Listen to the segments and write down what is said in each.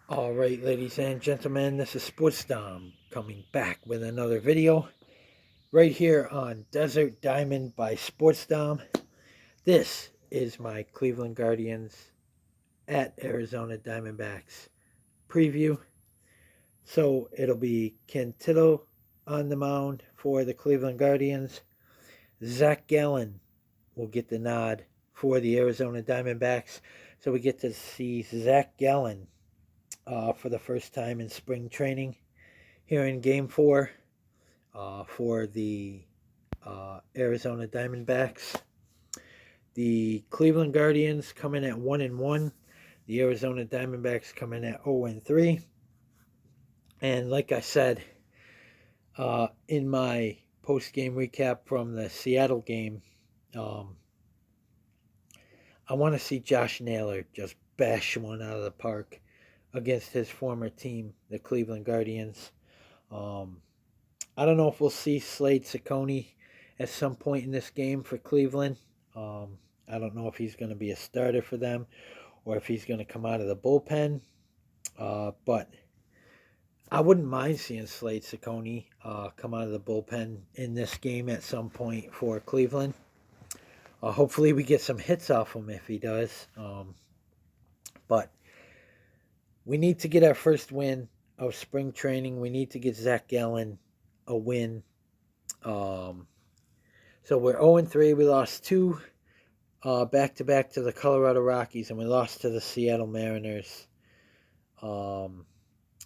All right, ladies and gentlemen, this is Sports Dom coming back with another video right here on Desert Diamond by Sports Dom. This is my Cleveland Guardians at Arizona Diamondbacks preview. So it'll be Cantillo on the mound for the Cleveland Guardians. Zac Gallen will get the nod for the Arizona Diamondbacks. So we get to see Zac Gallen for the first time in spring training here in Game 4 for the Arizona Diamondbacks. The Cleveland Guardians come in at 1-1. The Arizona Diamondbacks come in at 0-3. And like I said in my post-game recap from the Seattle game, I want to see Josh Naylor just bash one out of the park against his former team, the Cleveland Guardians. I don't know if we'll see Slade Ciccone at some point in this game for Cleveland. I don't know if he's going to be a starter for them or if he's going to come out of the bullpen. But I wouldn't mind seeing Slade Ciccone come out of the bullpen in this game at some point for Cleveland. Hopefully we get some hits off him if he does. But we need to get our first win of spring training. We need to get Zac Gallen a win. So we're 0-3. We lost two back-to-back to the Colorado Rockies, and we lost to the Seattle Mariners. And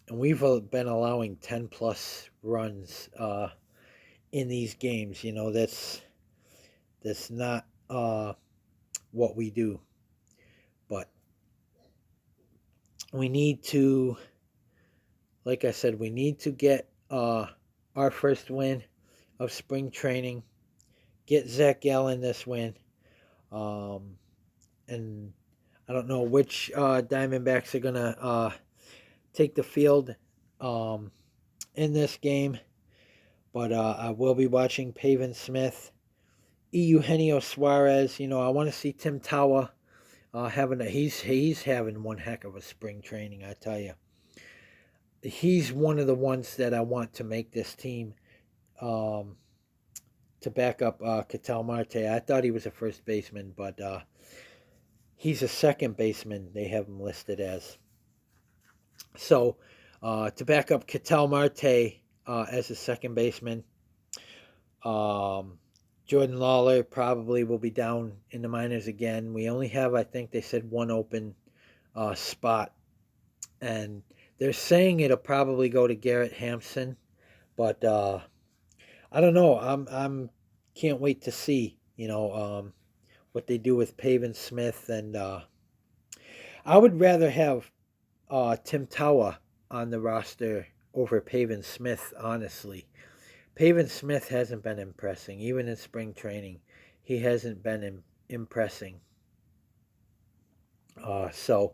we've been allowing 10-plus runs in these games. You know, that's not what we do. But we need to, like I said, we need to get our first win of spring training, get Zac Gallen this win. And I don't know which Diamondbacks are going to take the field in this game. But I will be watching Pavin Smith, Eugenio Suarez. You know, I want to see Tim Tawa he's having one heck of a spring training, I tell you. He's one of the ones that I want to make this team to back up Ketel Marte. I thought he was a first baseman, but he's a second baseman. They have him listed as. So to back up Ketel Marte as a second baseman, Jordan Lawler probably will be down in the minors again. We only have, I think they said, one open spot, and they're saying it'll probably go to Garrett Hampson, but I don't know. I'm can't wait to see, you know, what they do with Pavin Smith, and I would rather have Tim Tawa on the roster over Pavin Smith, honestly. Pavin Smith hasn't been impressing, even in spring training. He hasn't been impressing. So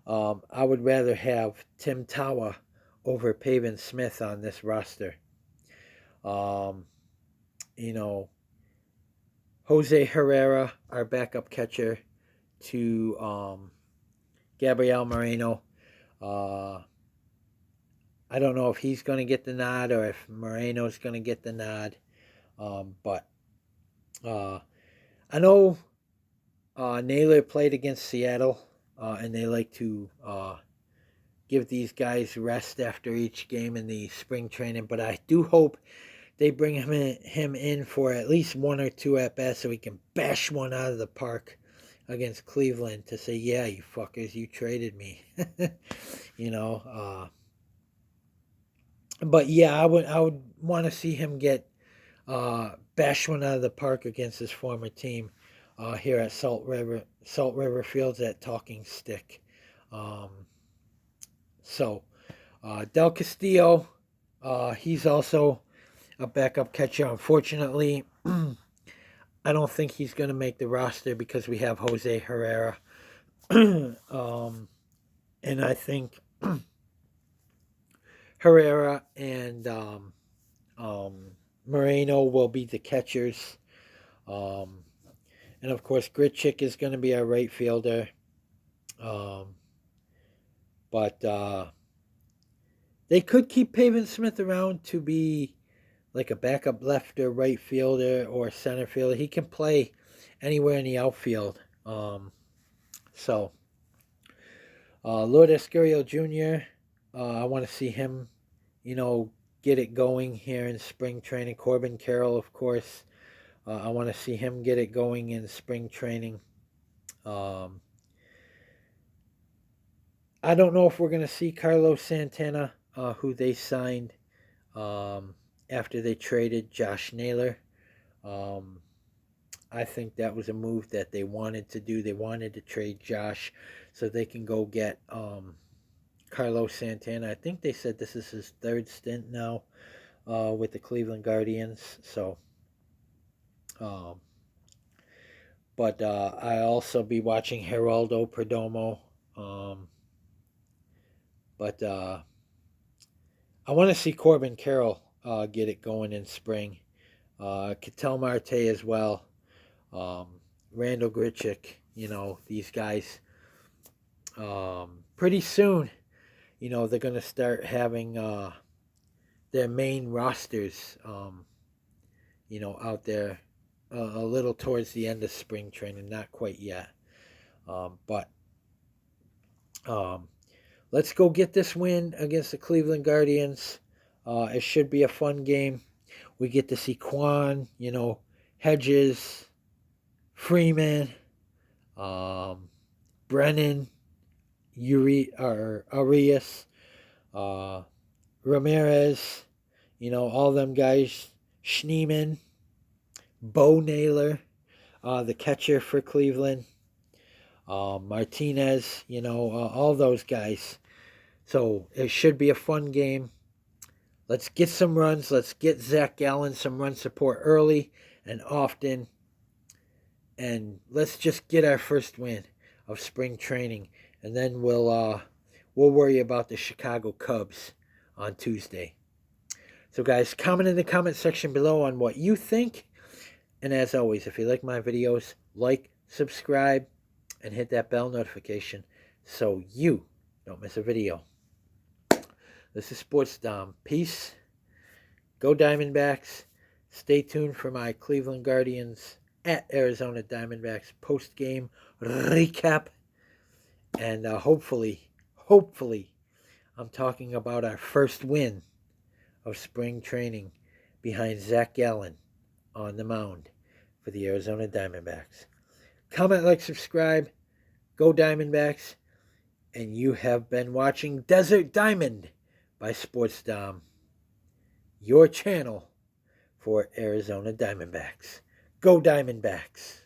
I would rather have Tim Tawa over Pavin Smith on this roster. You know, Jose Herrera, our backup catcher, to Gabriel Moreno. I don't know if he's going to get the nod or if Moreno's going to get the nod. But I know Naylor played against Seattle, and they like to give these guys rest after each game in the spring training. But I do hope they bring him in for at least one or two at bats so he can bash one out of the park against Cleveland to say, yeah, you fuckers, you traded me. You know, but yeah, I would want to see him get bash one out of the park against his former team here at Salt River Fields at Talking Stick. Um, so Del Castillo, he's also a backup catcher. Unfortunately, I don't think he's going to make the roster because we have Jose Herrera. And I think Herrera and Moreno will be the catchers. Um, and of course, Gritchick is going to be our right fielder. Um, But they could keep Pavin Smith around to be like a backup left or right fielder or center fielder. He can play anywhere in the outfield. So, Lord Escurio Jr., I want to see him, get it going here in spring training. Corbin Carroll, of course. I want to see him get it going in spring training. I don't know if we're going to see Carlos Santana, who they signed after they traded Josh Naylor. I think that was a move that they wanted to do. They wanted to trade Josh so they can go get Carlos Santana. I think they said this is his third stint now with the Cleveland Guardians. So, but I also be watching Geraldo Perdomo. But I want to see Corbin Carroll get it going in spring. Ketel Marte as well. Randall Grichuk, these guys. Pretty soon, they're going to start having their main rosters, out there a little towards the end of spring training. Not quite yet. But let's go get this win against the Cleveland Guardians. It should be a fun game. We get to see Quan, Hedges, Freeman, Brennan, Arias, Ramirez, all them guys, Schneeman, Bo Naylor, the catcher for Cleveland, Martinez, all those guys. So it should be a fun game. Let's get some runs. Let's get Zac Gallen some run support early and often. And let's just get our first win of spring training. And then we'll worry about the Chicago Cubs on Tuesday. So guys, comment in the comment section below on what you think. And as always, if you like my videos, like, subscribe, and hit that bell notification so you don't miss a video. This is Sports Dom. Peace. Go Diamondbacks. Stay tuned for my Cleveland Guardians at Arizona Diamondbacks post-game recap. And hopefully, I'm talking about our first win of spring training behind Zac Gallen on the mound for the Arizona Diamondbacks. Comment, like, subscribe. Go Diamondbacks. And you have been watching Desert Diamond by Sports Dom, your channel for Arizona Diamondbacks. Go Diamondbacks.